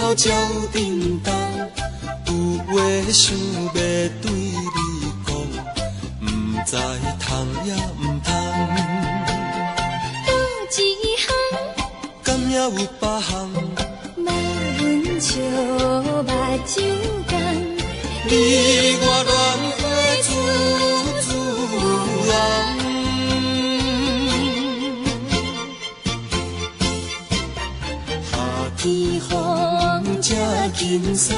头照叮当，有话想要对你讲，不知通也不通。倒一项，敢也有别项？嘛阮笑目睭干，你我恋花处处红。天风这轻松，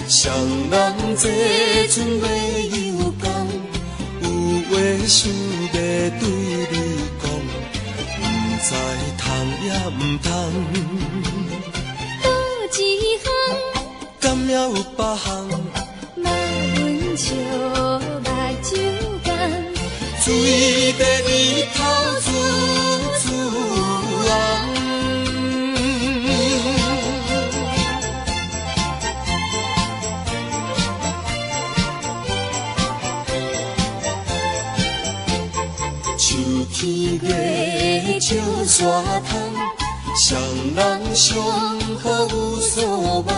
双人坐船尾游港，有话想要对你讲，不知通也不通。倒一项，敢也有别项？嘛阮笑目睭干，水在日头处处红。秋天月照山头，双人相好有所望，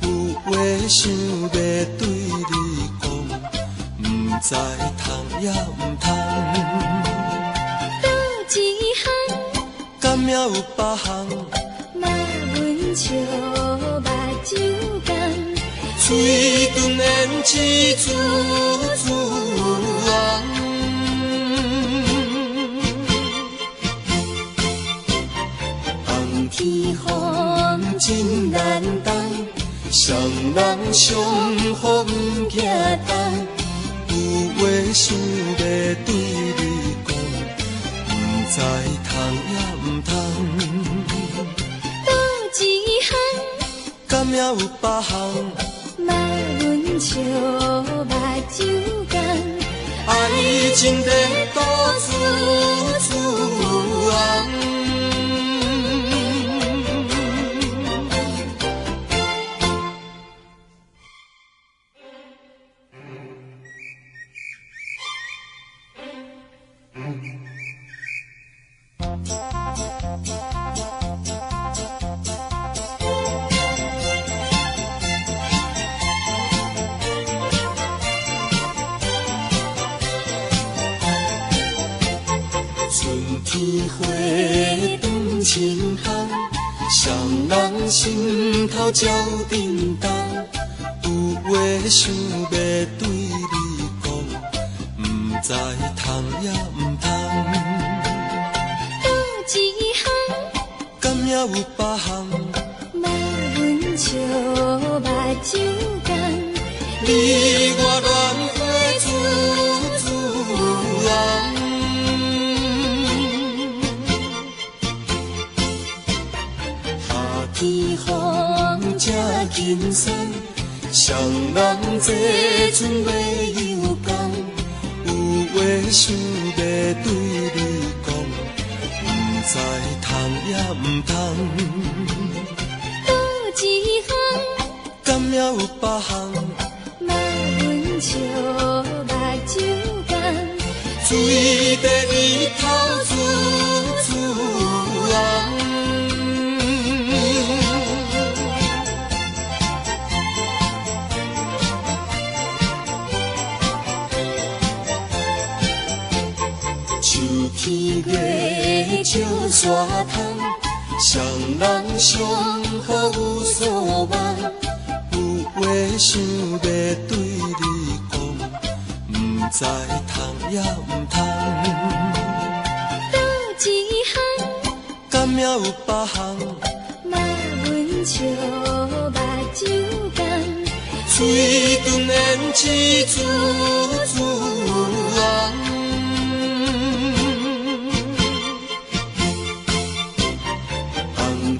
有话想要对你讲，不知通也不通。倒一项，敢也有别项？嘛阮笑目睭干，嘴唇胭脂处处红。天风真难当，双人相好不惊动，有话想要对你讲，不知通也不通。倒一项，敢也有别项？嘛阮笑目睭干，爱情在到处处红。春天花长青香，双人心头照叮当，有话想要对你讲，不知通也不通。倒一项，敢也有别项？嘛阮笑目睭干，你我恋花处处红。天风这轻松，双人坐船尾游港，有话想要对你讲，不知通也不通。倒一项，敢也有别项？嘛阮笑目睭干，水在日头处处红。秋天月照山头，双人相好有所望，有话想要对你讲，不知通也不通。倒一项，敢也有别项？嘛阮笑目睭干，嘴唇胭脂处处红。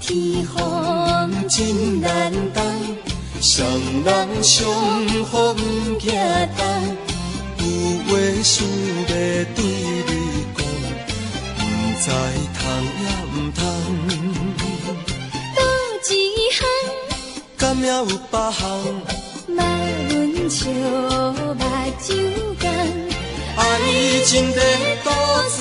天风真难当，双人相好不惊动，有话想要对你讲，不知通也不通。倒一项，敢也有别项？嘛阮笑目睭干，爱情在到处